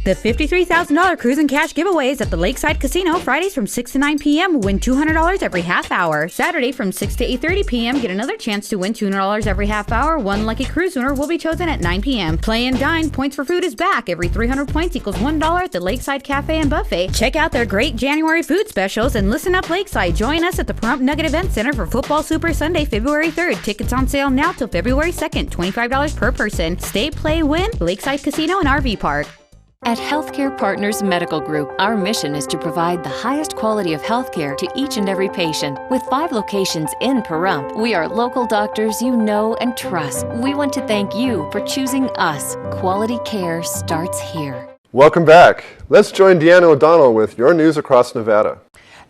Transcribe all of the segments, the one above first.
The $53,000 Cruise and Cash giveaways at the Lakeside Casino, Fridays from 6 to 9 p.m. Win $200 every half hour. Saturday from 6 to 8:30 p.m. Get another chance to win $200 every half hour. One lucky cruise winner will be chosen at 9 p.m. Play and Dine Points for Food is back. Every 300 points equals $1 at the Lakeside Cafe and Buffet. Check out their great January food specials and listen up Lakeside. Join us at the Pahrump Nugget Event Center for Football Super Sunday, February 3rd. Tickets on sale now till February 2nd. $25 per person. Stay, play, win. Lakeside Casino and RV Park. At Healthcare Partners Medical Group, our mission is to provide the highest quality of healthcare to each and every patient. With 5 locations in Pahrump, we are local doctors you know and trust. We want to thank you for choosing us. Quality care starts here. Welcome back. Let's join Deanna O'Donnell with your news across Nevada.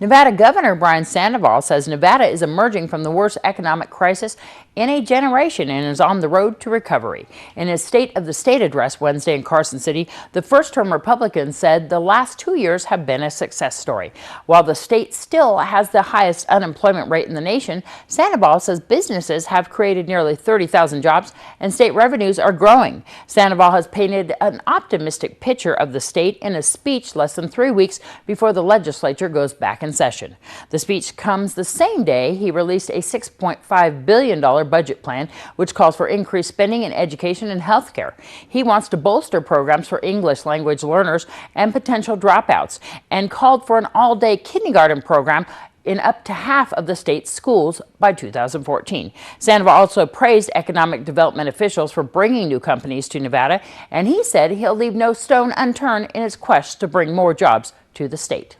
Nevada Governor Brian Sandoval says Nevada is emerging from the worst economic crisis in a generation and is on the road to recovery. In his State of the State address Wednesday in Carson City, the first-term Republican said the last 2 years have been a success story. While the state still has the highest unemployment rate in the nation, Sandoval says businesses have created nearly 30,000 jobs and state revenues are growing. Sandoval has painted an optimistic picture of the state in a speech less than 3 weeks before the legislature goes back in session. The speech comes the same day he released a $6.5 billion budget plan, which calls for increased spending in education and health care. He wants to bolster programs for English language learners and potential dropouts, and called for an all-day kindergarten program in up to half of the state's schools by 2014. Sandoval also praised economic development officials for bringing new companies to Nevada, and he said he'll leave no stone unturned in his quest to bring more jobs to the state.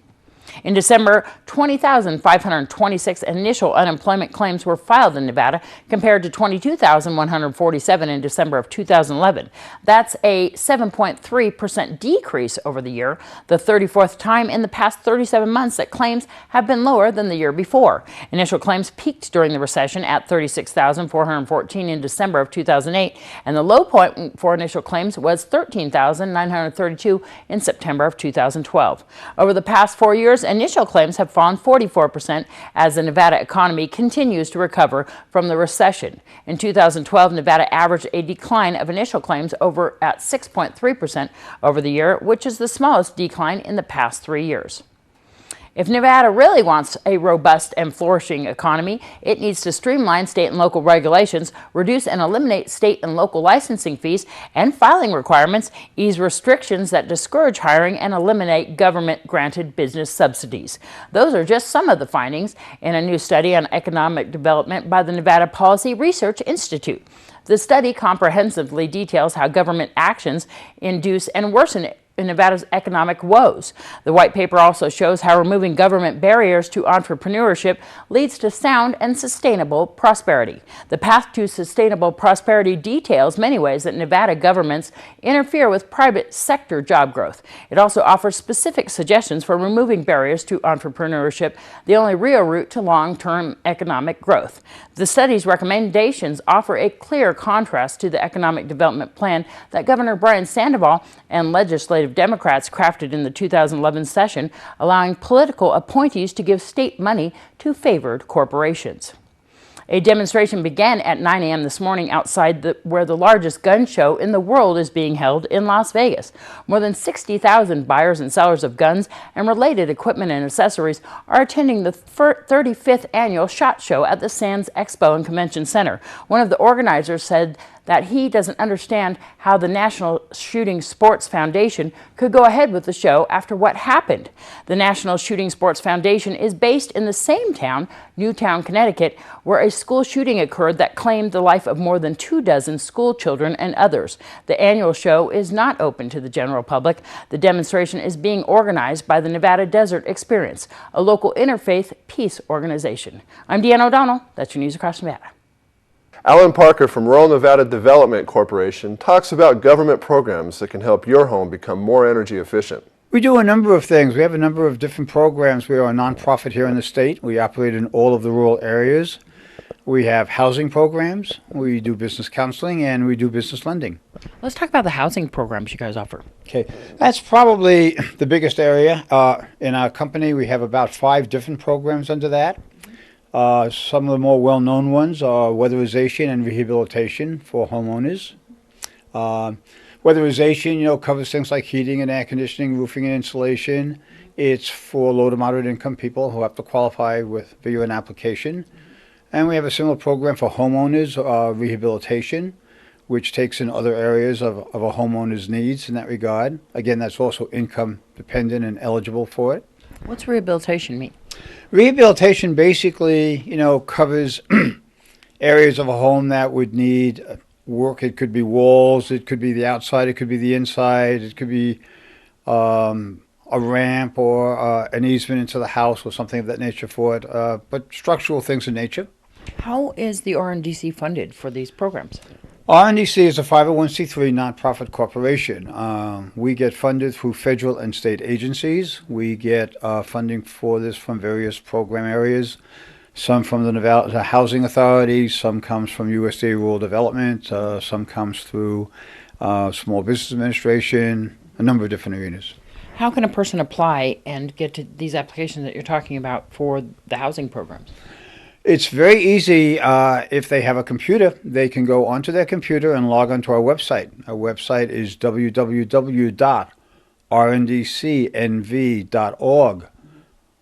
In December, 20,526 initial unemployment claims were filed in Nevada compared to 22,147 in December of 2011. That's a 7.3% decrease over the year, the 34th time in the past 37 months that claims have been lower than the year before. Initial claims peaked during the recession at 36,414 in December of 2008, and the low point for initial claims was 13,932 in September of 2012. Over the past 4 years, initial claims have fallen 44% as the Nevada economy continues to recover from the recession. In 2012, Nevada averaged a decline of initial claims over at 6.3% over the year, which is the smallest decline in the past 3 years. If Nevada really wants a robust and flourishing economy, it needs to streamline state and local regulations, reduce and eliminate state and local licensing fees and filing requirements, ease restrictions that discourage hiring, and eliminate government-granted business subsidies. Those are just some of the findings in a new study on economic development by the Nevada Policy Research Institute. The study comprehensively details how government actions induce and worsen in Nevada's economic woes. The white paper also shows how removing government barriers to entrepreneurship leads to sound and sustainable prosperity. The path to sustainable prosperity details many ways that Nevada governments interfere with private sector job growth. It also offers specific suggestions for removing barriers to entrepreneurship, the only real route to long-term economic growth. The study's recommendations offer a clear contrast to the economic development plan that Governor Brian Sandoval and legislative Democrats crafted in the 2011 session, allowing political appointees to give state money to favored corporations. A demonstration began at 9 a.m. this morning outside where the largest gun show in the world is being held in Las Vegas. More than 60,000 buyers and sellers of guns and related equipment and accessories are attending the 35th annual SHOT Show at the Sands Expo and Convention Center. One of the organizers said that he doesn't understand how the National Shooting Sports Foundation could go ahead with the show after what happened. The National Shooting Sports Foundation is based in the same town, Newtown, Connecticut, where a school shooting occurred that claimed the life of more than 24 school children and others. The annual show is not open to the general public. The demonstration is being organized by the Nevada Desert Experience, a local interfaith peace organization. I'm Deanna O'Donnell. That's your news across Nevada. Alan Parker from Rural Nevada Development Corporation talks about government programs that can help your home become more energy efficient. We do a number of things. We have a number of different programs. We are a nonprofit here in the state. We operate in all of the rural areas. We have housing programs, we do business counseling, and we do business lending. Let's talk about the housing programs you guys offer. Okay, that's probably the biggest area. In our company, we have about 5 different programs under that. Some of the more well-known ones are weatherization and rehabilitation for homeowners. Weatherization, covers things like heating and air conditioning, roofing and insulation. It's for low to moderate income people who have to qualify via an application. And we have a similar program for homeowners, rehabilitation, which takes in other areas of a homeowner's needs in that regard. Again, that's also income dependent and eligible for it. What's rehabilitation mean? Rehabilitation basically, covers areas of a home that would need work. It could be walls, it could be the outside, it could be the inside, it could be a ramp or an easement into the house or something of that nature for it, but structural things in nature. How is the RNDC funded for these programs? RNDC is a 501c3 nonprofit corporation. We get funded through federal and state agencies. We get funding for this from various program areas. Some from the Nevada Housing Authority, some comes from USDA Rural Development, some comes through Small Business Administration, a number of different arenas. How can a person apply and get to these applications that you're talking about for the housing programs? It's very easy. If they have a computer, they can go onto their computer and log onto our website. Our website is www.rndcnv.org.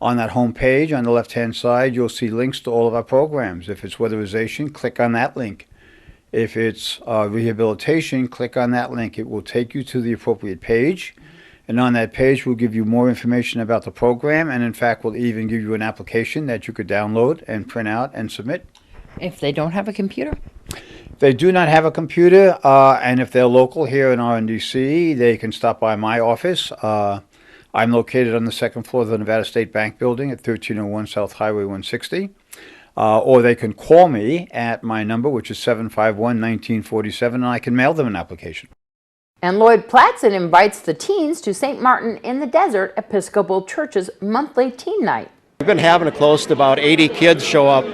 On that home page, on the left-hand side, you'll see links to all of our programs. If it's weatherization, click on that link. If it's rehabilitation, click on that link. It will take you to the appropriate page. And on that page, we'll give you more information about the program. And in fact, we'll even give you an application that you could download and print out and submit. If they don't have a computer? They do not have a computer. And if they're local here in RNDC, they can stop by my office. I'm located on the second floor of the Nevada State Bank building at 1301 South Highway 160. Or they can call me at my number, which is 751-1947, and I can mail them an application. And Lloyd Platson invites the teens to St. Martin in the Desert Episcopal Church's monthly teen night. We've been having close to about 80 kids show up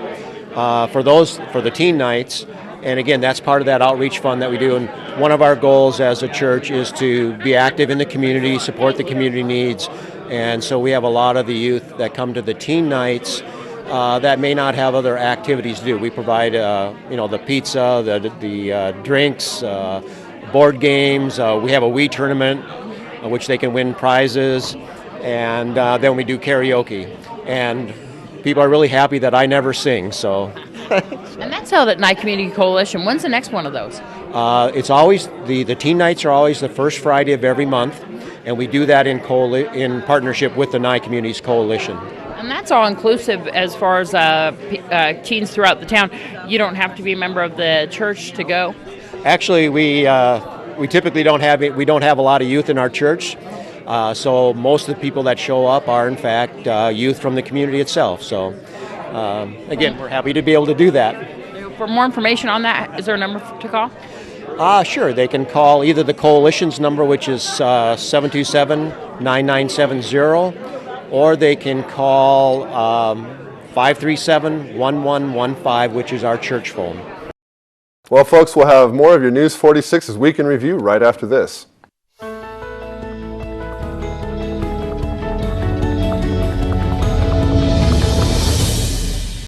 for the teen nights. And again, that's part of that outreach fund that we do. And one of our goals as a church is to be active in the community, support the community needs. And so we have a lot of the youth that come to the teen nights that may not have other activities to do. We provide, the pizza, the drinks, board games. We have a Wii tournament, which they can win prizes. And then we do karaoke. And people are really happy that I never sing, so. And that's held at Nye Community Coalition. When's the next one of those? It's always, the teen nights are always the first Friday of every month, and we do that in partnership with the Nye Communities Coalition. And that's all inclusive as far as teens throughout the town. You don't have to be a member of the church to go? Actually, we typically don't have a lot of youth in our church, so most of the people that show up are in fact youth from the community itself. So again, we're happy to be able to do that. For more information on that, is there a number to call? Sure, they can call either the coalition's number, which is 727-9970, or they can call 537-1115, which is our church phone. Well, folks, we'll have more of your News 46's Week in Review right after this.